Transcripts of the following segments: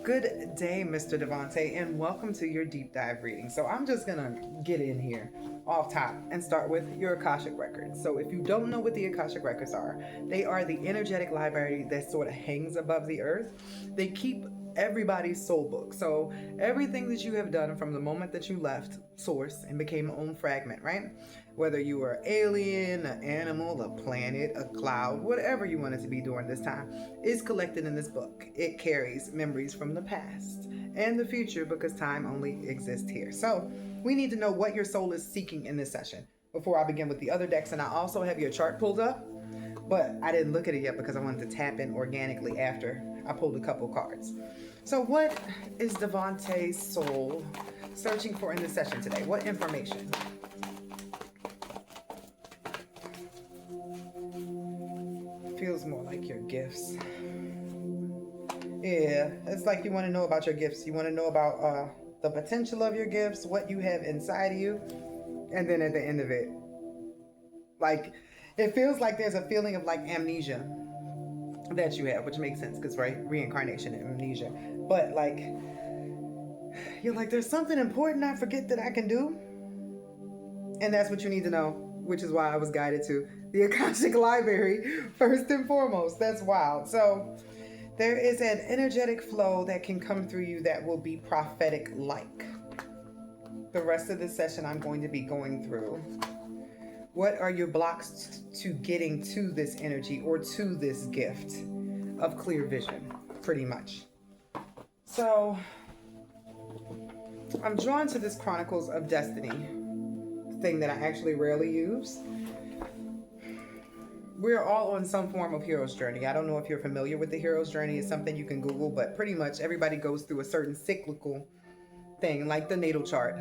Good day, Mr. Devonte, and welcome to your deep dive reading. So I'm just gonna get in here off top and start with your Akashic records. So if you don't know what the Akashic records are, they are the energetic library that sort of hangs above the earth. They keep everybody's soul book. So everything that you have done from the moment that you left source and became your own fragment, right? Whether you were alien, an animal, a planet, a cloud, whatever you wanted to be during this time, is collected in this book. It carries memories from the past and the future because time only exists here. So we need to know what your soul is seeking in this session before I begin with the other decks. And I also have your chart pulled up, but I didn't look at it yet because I wanted to tap in organically after I pulled a couple cards. So what is Devonte's soul searching for in this session today? What information? Feels more like your gifts. Yeah, it's like you want to know about your gifts. You want to know about the potential of your gifts, what you have inside of you, and then at the end of it, like, it feels like there's a feeling of like amnesia that you have, which makes sense because, right, reincarnation and amnesia. But like, you're like, there's something important I forget that I can do, and that's what you need to know, which is why I was guided to the Akashic Library first and foremost. That's wild. So there is an energetic flow that can come through you that will be prophetic like. The rest of the session I'm going to be going through. What are your blocks to getting to this energy or to this gift of clear vision, pretty much? So I'm drawn to this Chronicles of Destiny thing that I actually rarely use. We're all on some form of hero's journey. I don't know if you're familiar with the hero's journey. It's something you can Google, but pretty much everybody goes through a certain cyclical thing, like the natal chart,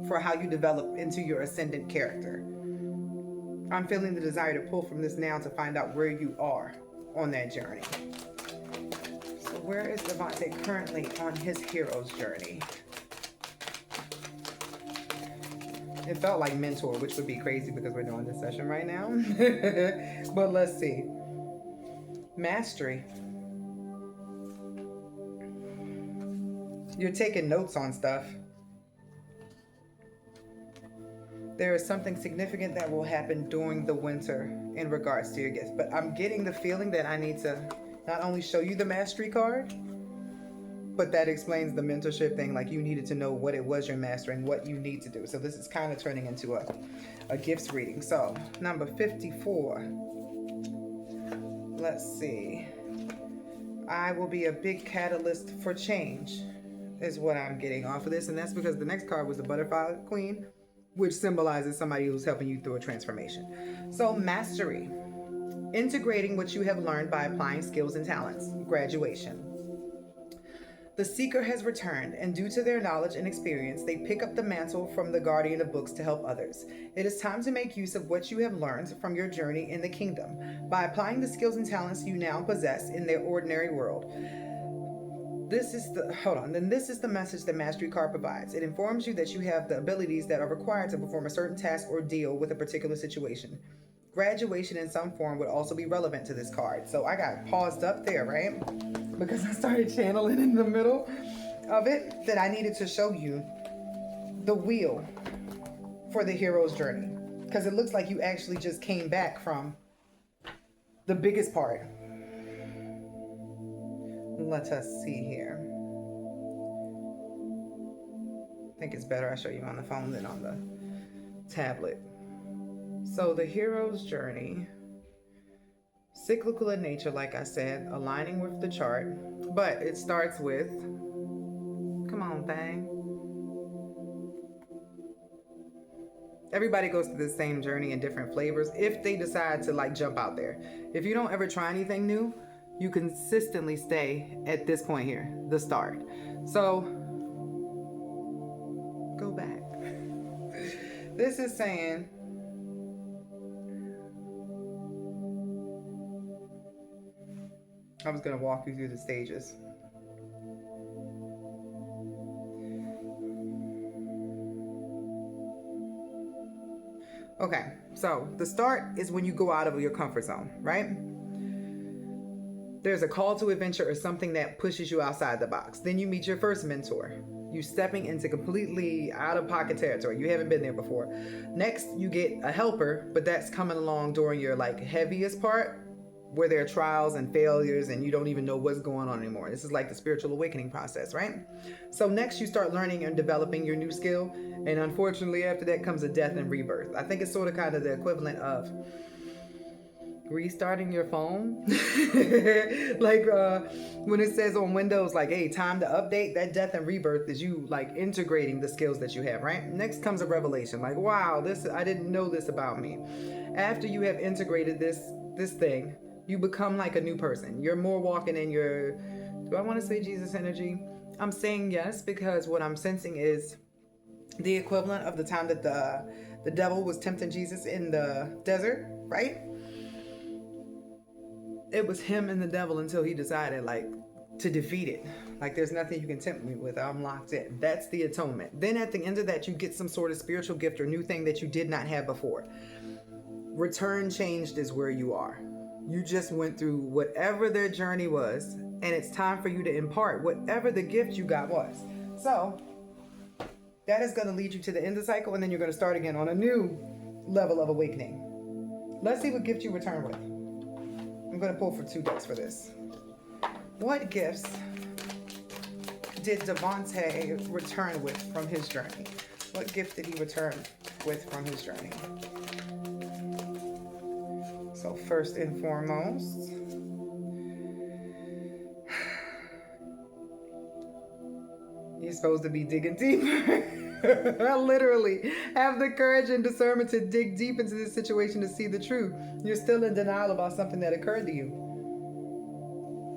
for how you develop into your ascendant character. I'm feeling the desire to pull from this now to find out where you are on that journey. So where is Devonte currently on his hero's journey? It felt like mentor, which would be crazy because we're doing this session right now. But let's see. Mastery. You're taking notes on stuff. There is something significant that will happen during the winter in regards to your gifts. But I'm getting the feeling that I need to not only show you the mastery card, but that explains the mentorship thing. Like, you needed to know what it was you're mastering, what you need to do. So this is kind of turning into a gifts reading. So number 54. Let's see. I will be a big catalyst for change is what I'm getting off of this. And that's because the next card was the Butterfly Queen, which symbolizes somebody who's helping you through a transformation. So mastery. Integrating what you have learned by applying skills and talents. Graduation. The seeker has returned, and due to their knowledge and experience, they pick up the mantle from the guardian of books to help others. It is time to make use of what you have learned from your journey in the kingdom by applying the skills and talents you now possess in their ordinary world. This is the message the Mastery card provides. It informs you that you have the abilities that are required to perform a certain task or deal with a particular situation. Graduation in some form would also be relevant to this card. So I got paused up there, right? Because I started channeling in the middle of it, that I needed to show you the wheel for the hero's journey. Because it looks like you actually just came back from the biggest part. Let us see here. I think it's better I show you on the phone than on the tablet. So the hero's journey, cyclical in nature, like I said, aligning with the chart, but it starts with, come on, thing. Everybody goes through the same journey in different flavors if they decide to like jump out there. If you don't ever try anything new, you consistently stay at this point here, the start. So go back. This is saying, I was going to walk you through the stages. Okay, so the start is when you go out of your comfort zone, right? There's a call to adventure or something that pushes you outside the box. Then you meet your first mentor. You stepping into completely out of pocket territory. You haven't been there before. Next, you get a helper, but that's coming along during your heaviest part, where there are trials and failures and you don't even know what's going on anymore. This is like the spiritual awakening process, right? So next you start learning and developing your new skill. And unfortunately after that comes a death and rebirth. I think it's sort of kind of the equivalent of restarting your phone. When it says on Windows, hey, time to update, that death and rebirth is you integrating the skills that you have, right? Next comes a revelation, wow, I didn't know this about me. After you have integrated this thing, you become like a new person. You're more walking in your, do I want to say Jesus energy? I'm saying yes, because what I'm sensing is the equivalent of the time that the devil was tempting Jesus in the desert, right? It was him and the devil until he decided to defeat it. There's nothing you can tempt me with. I'm locked in. That's the atonement. Then at the end of that, you get some sort of spiritual gift or new thing that you did not have before. Return changed is where you are. You just went through whatever their journey was, and it's time for you to impart whatever the gift you got was. So that is going to lead you to the end of the cycle, and then you're going to start again on a new level of awakening. Let's see what gift you return with. I'm going to pull for 2 decks for this. What gifts did Devonte return with from his journey? What gift did he return with from his journey? So first and foremost, you're supposed to be digging deeper. Literally, have the courage and discernment to dig deep into this situation to see the truth. You're still in denial about something that occurred to you.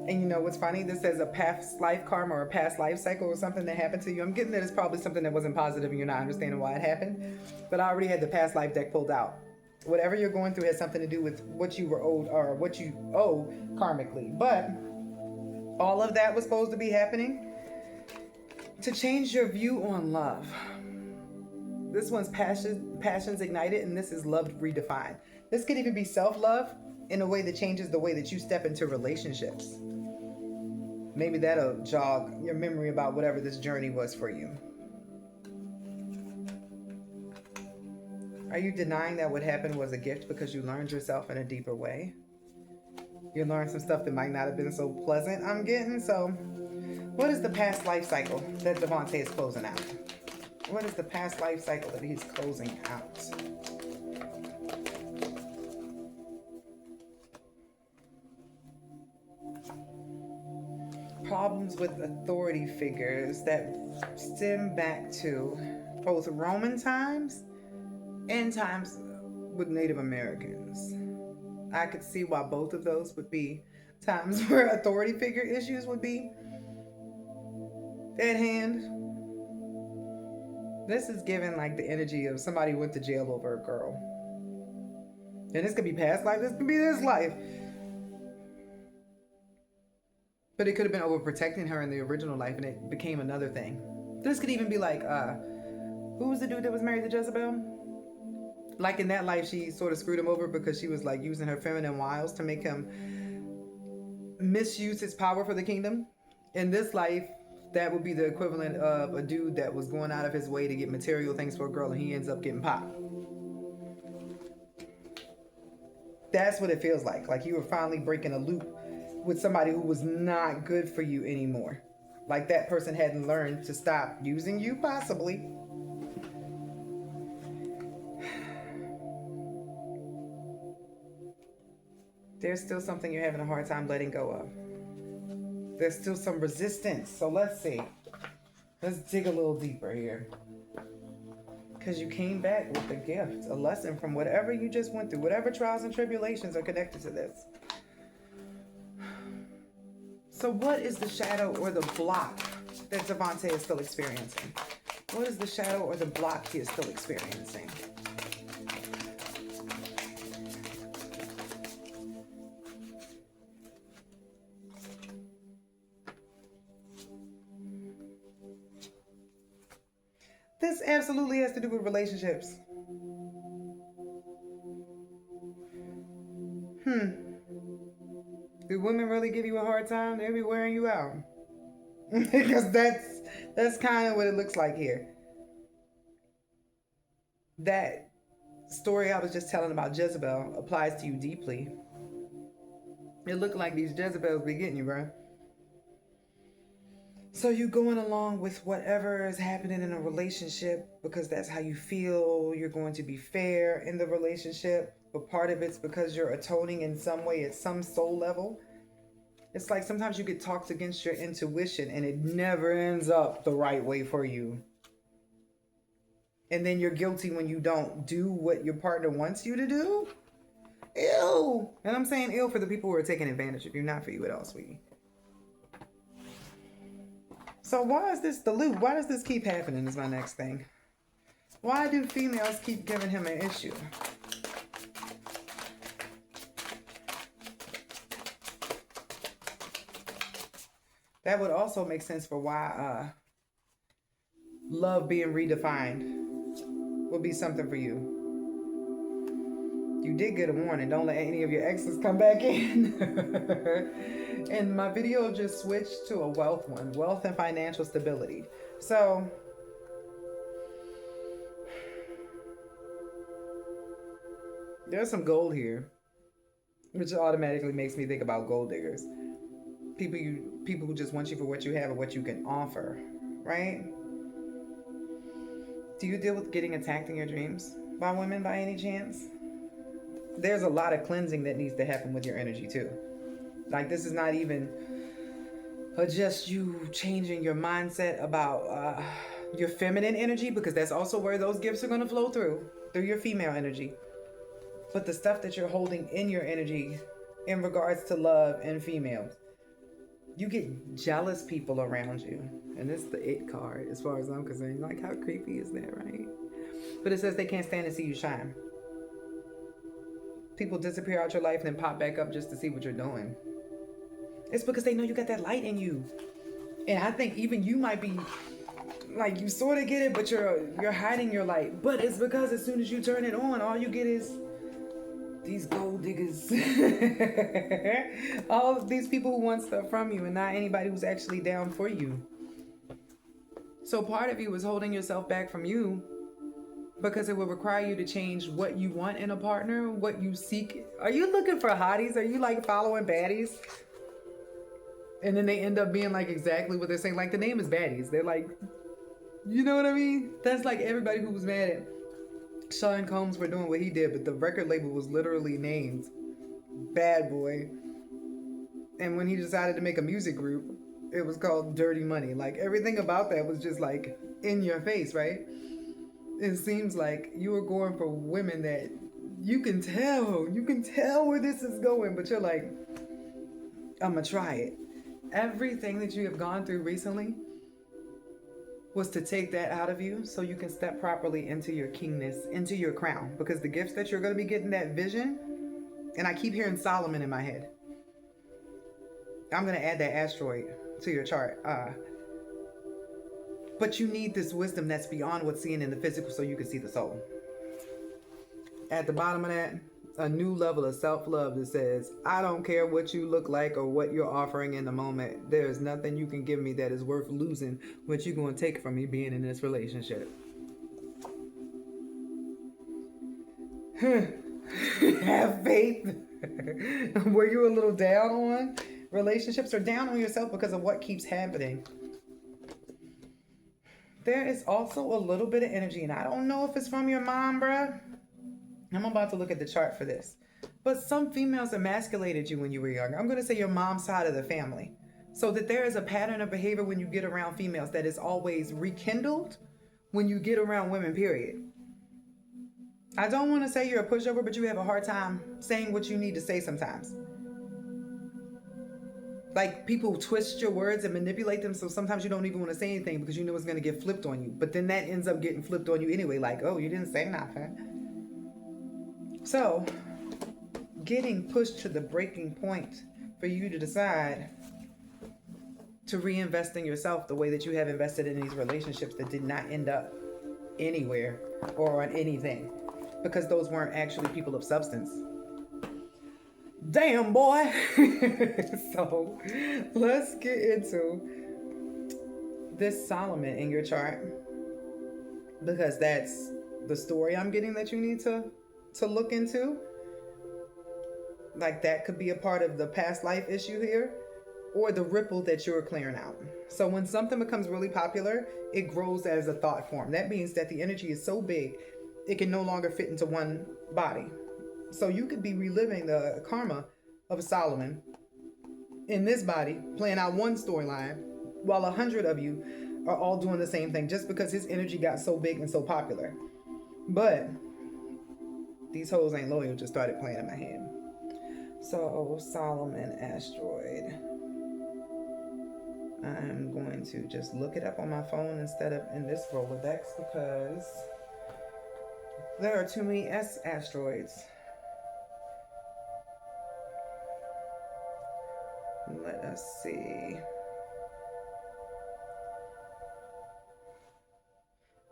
And you know what's funny? This says a past life karma or a past life cycle or something that happened to you. I'm getting that it's probably something that wasn't positive and you're not understanding why it happened. But I already had the past life deck pulled out. Whatever you're going through has something to do with what you were owed or what you owe karmically. But all of that was supposed to be happening to change your view on love. This one's passions ignited, and this is love redefined. This could even be self-love in a way that changes the way that you step into relationships. Maybe that'll jog your memory about whatever this journey was for you. Are you denying that what happened was a gift because you learned yourself in a deeper way? You learned some stuff that might not have been so pleasant, I'm getting. So what is the past life cycle that Devonte is closing out? What is the past life cycle that he's closing out? Problems with authority figures that stem back to both Roman times and times with Native Americans. I could see why both of those would be times where authority figure issues would be at hand. This is giving the energy of somebody who went to jail over a girl. And this could be past life, this could be this life. But it could have been overprotecting her in the original life and it became another thing. This could even be who was the dude that was married to Jezebel? In that life, she sort of screwed him over because she was using her feminine wiles to make him misuse his power for the kingdom. In this life, that would be the equivalent of a dude that was going out of his way to get material things for a girl and he ends up getting popped. That's what it feels like. You were finally breaking a loop with somebody who was not good for you anymore. That person hadn't learned to stop using you, possibly. There's still something you're having a hard time letting go of. There's still some resistance. So let's see. Let's dig a little deeper here. Because you came back with a gift, a lesson from whatever you just went through, whatever trials and tribulations are connected to this. So what is the shadow or the block that Devonte is still experiencing? What is the shadow or the block he is still experiencing? This absolutely has to do with relationships. women really give you a hard time, they'll be wearing you out. Because that's kind of what it looks like here. That story I was just telling about Jezebel applies to you deeply. It looked like these Jezebels be getting you, bro. So you going along with whatever is happening in a relationship because that's how you feel. You're going to be fair in the relationship, but part of it's because you're atoning in some way at some soul level. It's like sometimes you get talked against your intuition and it never ends up the right way for you. And then you're guilty when you don't do what your partner wants you to do. Ew. And I'm saying ill for the people who are taking advantage of you, not for you at all, sweetie. So why is this the loop? Why does this keep happening is my next thing. Why do females keep giving him an issue? That would also make sense for why love being redefined would be something for you. You did get a warning. Don't let any of your exes come back in. And my video just switched to a wealth one. Wealth and financial stability. So there's some gold here, which automatically makes me think about gold diggers. People who just want you for what you have or what you can offer, right? Do you deal with getting attacked in your dreams by women by any chance? There's a lot of cleansing that needs to happen with your energy too. Like this is not even just you changing your mindset about your feminine energy, because that's also where those gifts are going to flow through your female energy. But the stuff that you're holding in your energy in regards to love and females, you get jealous people around you. And it's the it card as far as I'm concerned. Like, how creepy is that, right? But it says they can't stand to see you shine. People disappear out your life and then pop back up just to see what you're doing. It's because they know you got that light in you. And I think even you might be like, you sort of get it, but you're hiding your light. But it's because as soon as you turn it on, all you get is these gold diggers. All of these people who want stuff from you and not anybody who's actually down for you. So part of you is holding yourself back from you because it will require you to change what you want in a partner, what you seek. Are you looking for hotties? Are you like following baddies? And then they end up being like exactly what they're saying. Like the name is baddies. They're like, you know what I mean? That's like everybody who was mad at Sean Combs for doing what he did, but the record label was literally named Bad Boy. And when he decided to make a music group, it was called Dirty Money. Like everything about that was just like in your face, right? It seems like you were going for women that you can tell where this is going, but you're like, I'm gonna try it. Everything that you have gone through recently was to take that out of you so you can step properly into your kingness, into your crown. Because the gifts that you're going to be getting, that vision, and I keep hearing Solomon in my head. I'm going to add that asteroid to your chart. But you need this wisdom that's beyond what's seen in the physical so you can see the soul. At the bottom of that, a new level of self-love that says, I don't care what you look like or what you're offering in the moment. There's nothing you can give me that is worth losing what you're going to take from me being in this relationship. Have faith. Were you a little down on relationships or down on yourself because of what keeps happening? There is also a little bit of energy, and I don't know if it's from your mom, bruh. I'm about to look at the chart for this. But some females emasculated you when you were younger. I'm going to say your mom's side of the family. So that there is a pattern of behavior when you get around females that is always rekindled when you get around women, period. I don't want to say you're a pushover, but you have a hard time saying what you need to say sometimes. Like people twist your words and manipulate them, so sometimes you don't even want to say anything because you know it's going to get flipped on you. But then that ends up getting flipped on you anyway, like, oh, you didn't say nothing. So, getting pushed to the breaking point for you to decide to reinvest in yourself the way that you have invested in these relationships that did not end up anywhere or on anything, because those weren't actually people of substance. Damn, boy. So let's get into this Solomon in your chart, because that's the story I'm getting that you need to look into. Like that could be a part of the past life issue here, or the ripple that you're clearing out. So when something becomes really popular, it grows as a thought form. That means that the energy is so big, it can no longer fit into one body. So you could be reliving the karma of Solomon in this body, playing out one storyline, while 100 of you are all doing the same thing, just because his energy got so big and so popular. But these hoes ain't loyal, just started playing in my head. So Solomon asteroid. I'm going to just look it up on my phone instead of in this Rolodex, because there are too many S asteroids. Let us see.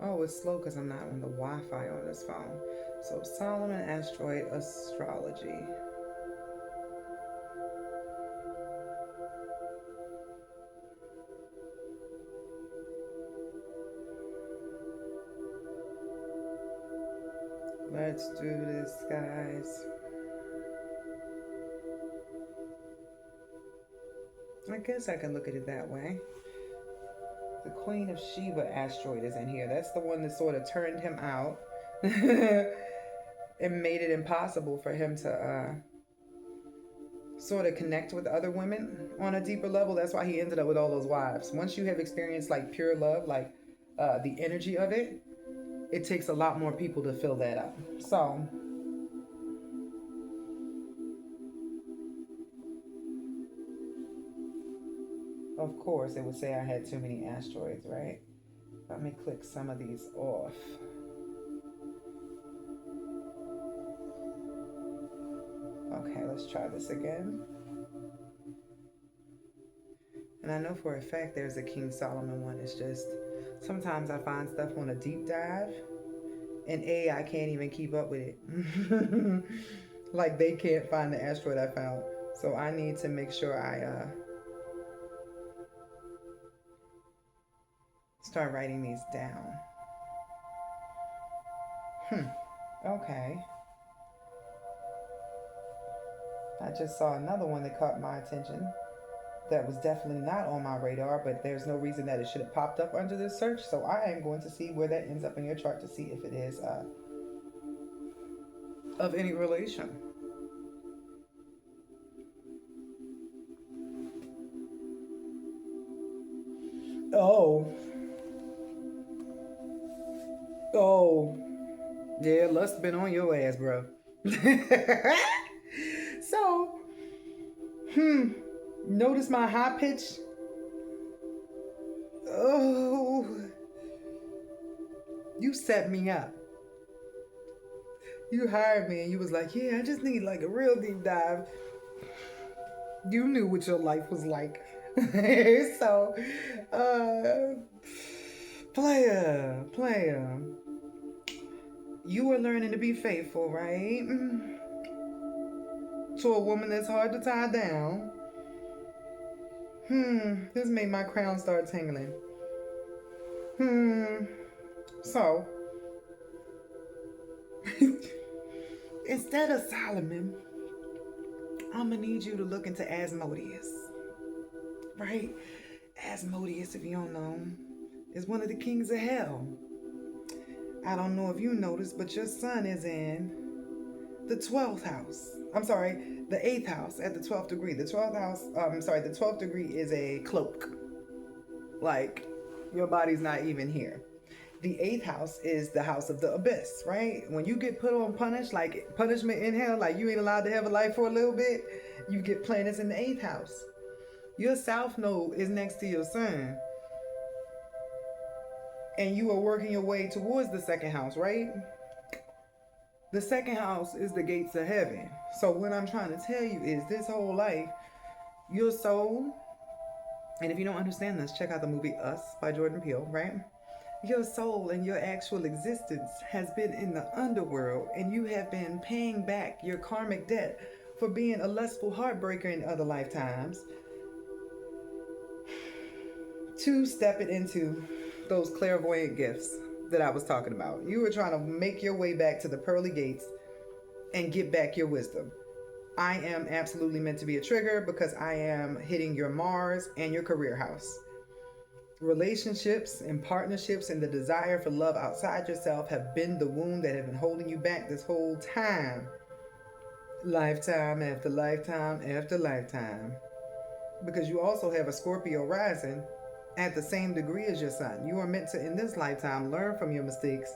Oh, it's slow because I'm not on the Wi-Fi on this phone. So Solomon asteroid astrology. Let's do this, guys. I guess I can look at it that way. The Queen of Sheba asteroid is in here. That's the one that sort of turned him out and made it impossible for him to sort of connect with other women on a deeper level. That's why he ended up with all those wives. Once you have experienced like pure love, like the energy of it, it takes a lot more people to fill that up. So of course it would say I had too many asteroids, right? Let me click some of these off. Okay, let's try this again. And I know for a fact there's a King Solomon one. It's just sometimes I find stuff on a deep dive and I can't even keep up with it. Like they can't find the asteroid I found. So I need to make sure I start writing these down. Okay. I just saw another one that caught my attention that was definitely not on my radar, but there's no reason that it should have popped up under this search. So I am going to see where that ends up in your chart to see if it is of any relation. Oh, yeah, lust been on your ass, bro. So, notice my high pitch. Oh, you set me up. You hired me and you was like, yeah, I just need like a real deep dive. You knew what your life was like. So, player. You were learning to be faithful, right? To a woman that's hard to tie down. This made my crown start tingling. So, instead of Solomon, I'm gonna need you to look into Asmodeus. Right? Asmodeus, if you don't know him, is one of the kings of hell. I don't know if you noticed, but your son is in the 12th house. I'm sorry, the 8th house at the 12th degree. The 12th house, the 12th degree is a cloak. Like, your body's not even here. The 8th house is the house of the abyss, right? When you get put on like punishment in hell, like you ain't allowed to have a life for a little bit, you get planets in the 8th house. Your south node is next to your sun. And you are working your way towards the 2nd house, right? The 2nd house is the gates of heaven. So what I'm trying to tell you is this whole life, your soul, and if you don't understand this, check out the movie Us by Jordan Peele, right? Your soul and your actual existence has been in the underworld, and you have been paying back your karmic debt for being a lustful heartbreaker in other lifetimes. 2, stepping into those clairvoyant gifts that I was talking about. You were trying to make your way back to the pearly gates and get back your wisdom. I am absolutely meant to be a trigger because I am hitting your Mars and your career house. Relationships and partnerships and the desire for love outside yourself have been the wound that have been holding you back this whole time. Lifetime after lifetime after lifetime. Because you also have a Scorpio rising at the same degree as your sun. You are meant to, in this lifetime, learn from your mistakes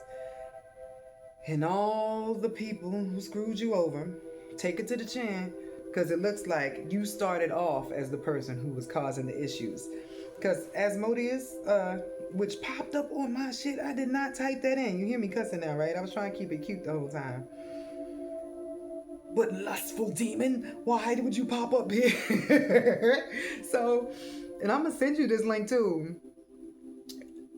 and all the people who screwed you over. Take it to the chin, because it looks like you started off as the person who was causing the issues. Because Asmodeus, which popped up on my shit, I did not type that in. You hear me cussing now, right? I was trying to keep it cute the whole time. But lustful demon, why would you pop up here? So, and I'm going to send you this link too.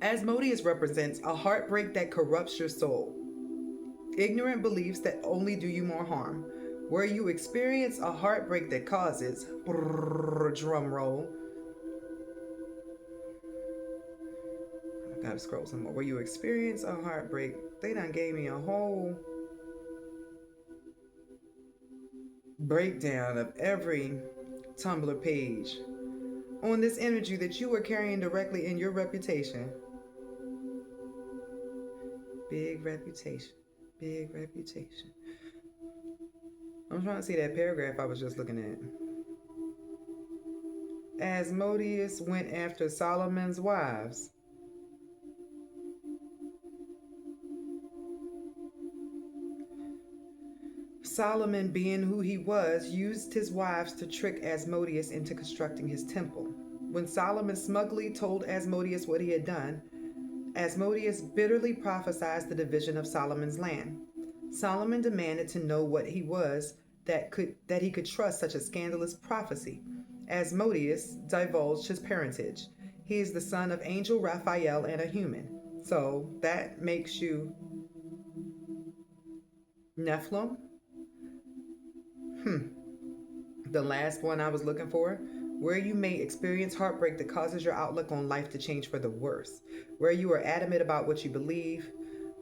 Asmodeus represents a heartbreak that corrupts your soul. Ignorant beliefs that only do you more harm. Where you experience a heartbreak that causes, drum roll. I gotta scroll some more. Where you experience a heartbreak, they done gave me a whole breakdown of every Tumblr page on this energy that you are carrying directly in your reputation. Big reputation. Big reputation. I'm trying to see that paragraph I was just looking at. Asmodeus went after Solomon's wives. Solomon, being who he was, used his wives to trick Asmodeus into constructing his temple. When Solomon smugly told Asmodeus what he had done, Asmodeus bitterly prophesied the division of Solomon's land. Solomon demanded to know what he was that he could trust such a scandalous prophecy. Asmodeus divulged his parentage. He is the son of Angel Raphael and a human. So that makes you Nephilim. The last one I was looking for. Where you may experience heartbreak that causes your outlook on life to change for the worse. Where you are adamant about what you believe.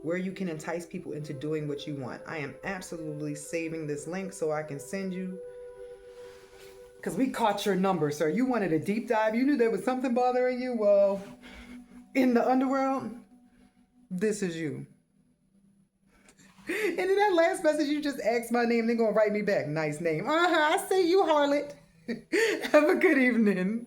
Where you can entice people into doing what you want. I am absolutely saving this link so I can send you. Because we caught your number, sir. You wanted a deep dive. You knew there was something bothering you. Well, in the underworld, this is you. And in that last message, you just asked my name. They're going to write me back. Nice name. I see you, harlot. Have a good evening.